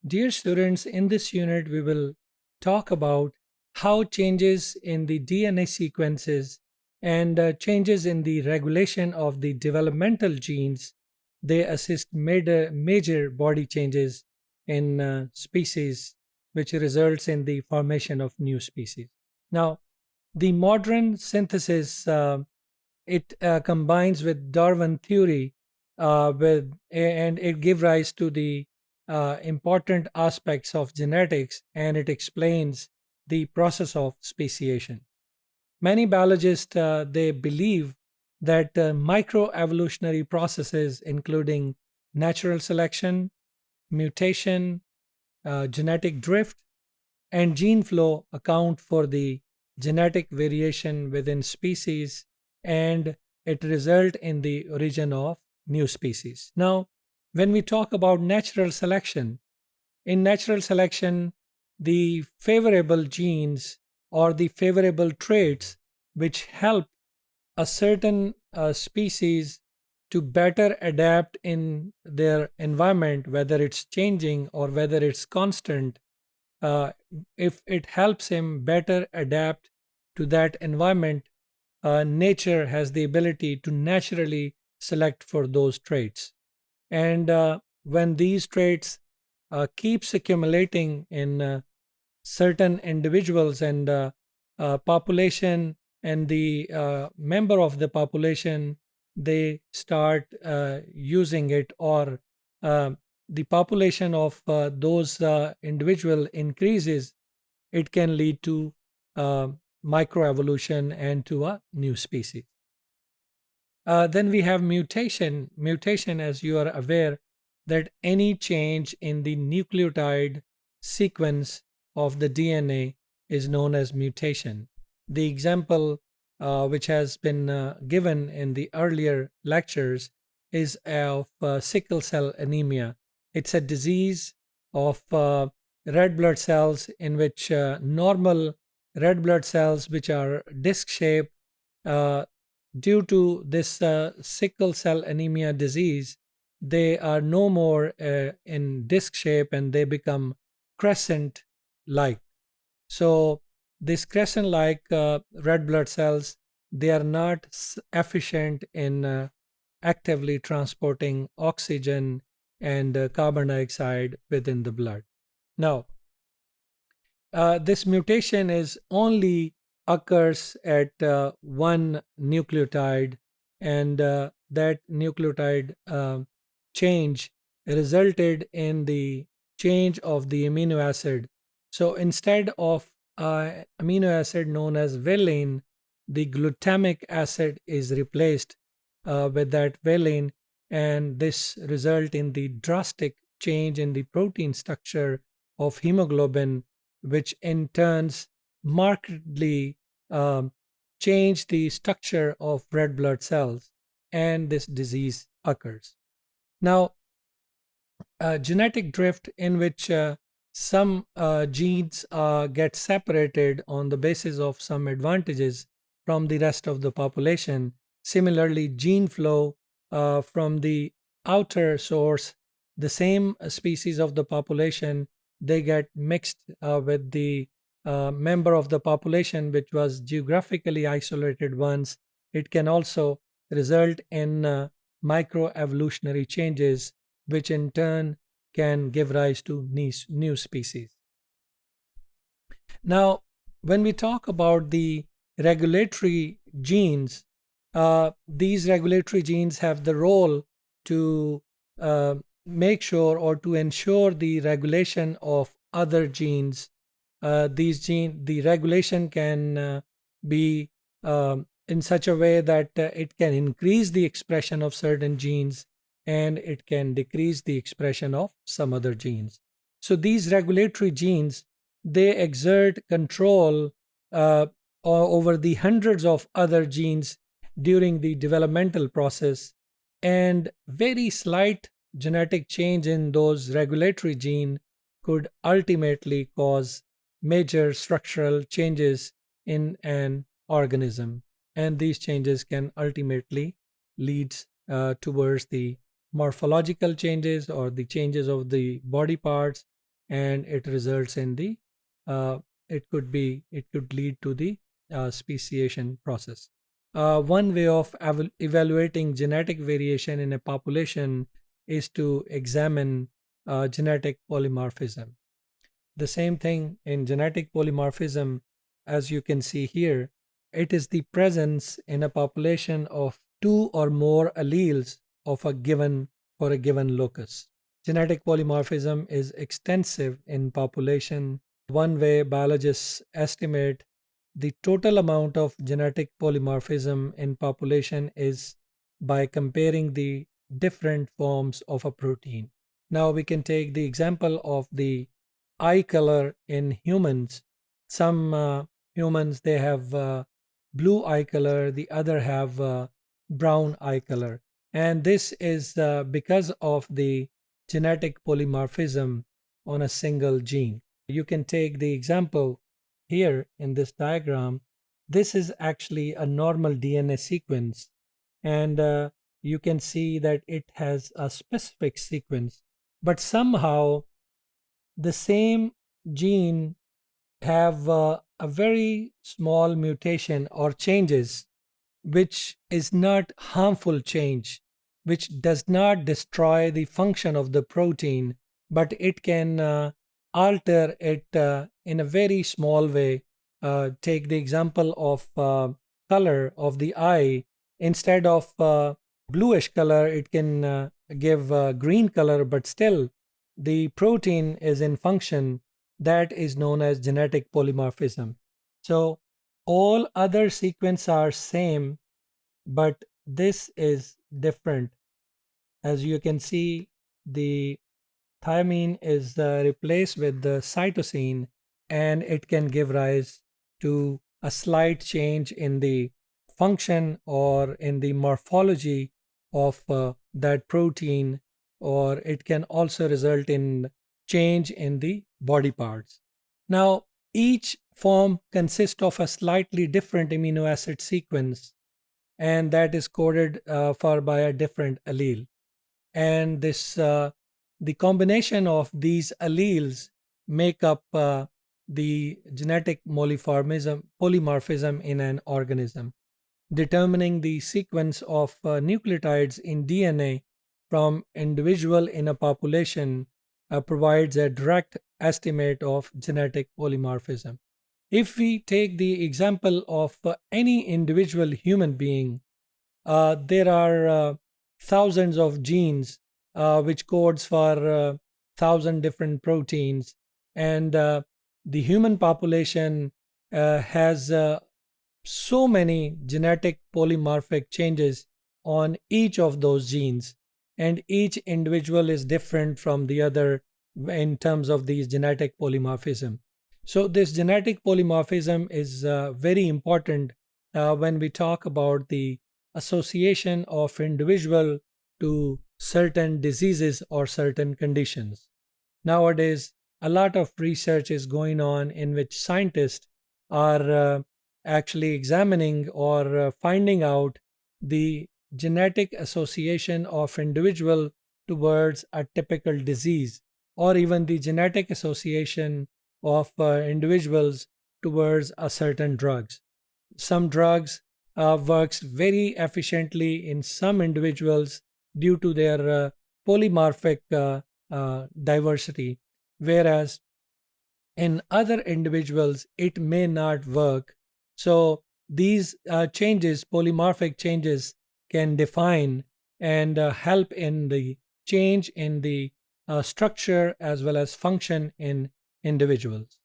Dear students, in this unit, we will talk about how changes in the DNA sequences and changes in the regulation of the developmental genes they assist major body changes in species, which results in the formation of new species. Now, the modern synthesis it combines with Darwin theory and it gives rise to the important aspects of genetics, and it explains the process of speciation. Many biologists they believe that microevolutionary processes, including natural selection, mutation, genetic drift, and gene flow, account for the genetic variation within species, and it result in the origin of new species. Now, when we talk about natural selection, in natural selection, the favorable genes or the favorable traits which help a certain species to better adapt in their environment, whether it's changing or whether it's constant, uh, if it helps him better adapt to that environment, nature has the ability to naturally select for those traits. And when these traits keeps accumulating in certain individuals and population and the member of the population, they start using it, or uh, the population of those individual increases, it can lead to uh, microevolution and to a new species. Then we have mutation. Mutation, as you are aware, that any change in the nucleotide sequence of the DNA is known as mutation. The example which has been given in the earlier lectures is of sickle cell anemia. It's a disease of red blood cells in which normal red blood cells, which are disc shaped, uh, due to this sickle cell anemia disease, they are no more in disc shape and they become crescent like. So, these crescent like red blood cells, they are not efficient in actively transporting oxygen and carbon dioxide within the blood. Now, this mutation is only occurs at one nucleotide, and that nucleotide change resulted in the change of the amino acid. So instead of amino acid known as valine, the glutamic acid is replaced with that valine, and this result in the drastic change in the protein structure of hemoglobin, which in turns markedly um, change the structure of red blood cells, and this disease occurs. Now, genetic drift, in which some genes get separated on the basis of some advantages from the rest of the population. Similarly, gene flow from the outer source, the same species of the population, they get mixed with the member of the population which was geographically isolated once. It can also result in microevolutionary changes, which in turn can give rise to new species. Now, when we talk about the regulatory genes, these regulatory genes have the role to uh, make sure or to ensure the regulation of other genes. The regulation can be in such a way that it can increase the expression of certain genes and it can decrease the expression of some other genes. So these regulatory genes, they exert control over the hundreds of other genes during the developmental process, and very slight genetic change in those regulatory gene could ultimately cause major structural changes in an organism, and these changes can ultimately lead towards the morphological changes or the changes of the body parts, and it results in the uh, it could lead to the speciation process. One way of evaluating genetic variation in a population is to examine genetic polymorphism. The same thing in genetic polymorphism, as you can see here, it is the presence in a population of two or more alleles of a given for a given locus. Genetic polymorphism is extensive in population. One way biologists estimate the total amount of genetic polymorphism in population is by comparing the different forms of a protein. Now we can take the example of the eye color in humans. Some humans they have blue eye color, the other have brown eye color, and this is because of the genetic polymorphism on a single gene. You can take the example here in this diagram. This is actually a normal DNA sequence, and you can see that it has a specific sequence, but somehow the same gene have a very small mutation or changes, which is not harmful change, which does not destroy the function of the protein, but it can alter it in a very small way. Take the example of color of the eye. Instead of bluish color, it can give green color, but still the protein is in function. That is known as genetic polymorphism. So all other sequences are same, but this is different. As you can see, the thymine is replaced with the cytosine, and it can give rise to a slight change in the function or in the morphology of that protein, or it can also result in change in the body parts. Now, each form consists of a slightly different amino acid sequence, and that is coded for by a different allele. And this the combination of these alleles make up the genetic polymorphism in an organism. Determining the sequence of nucleotides in DNA from individual in a population provides a direct estimate of genetic polymorphism. If we take the example of any individual human being, there are thousands of genes which codes for thousand different proteins, and the human population has so many genetic polymorphic changes on each of those genes, and each individual is different from the other in terms of these genetic polymorphism. So this genetic polymorphism is very important when we talk about the association of individual to certain diseases or certain conditions. Nowadays, a lot of research is going on in which scientists are actually examining or finding out the genetic association of individual towards a typical disease, or even the genetic association of individuals towards a certain drugs. Some drugs works very efficiently in some individuals due to their polymorphic diversity, whereas in other individuals it may not work. So these changes, polymorphic changes, can define and help in the change in the structure as well as function in individuals.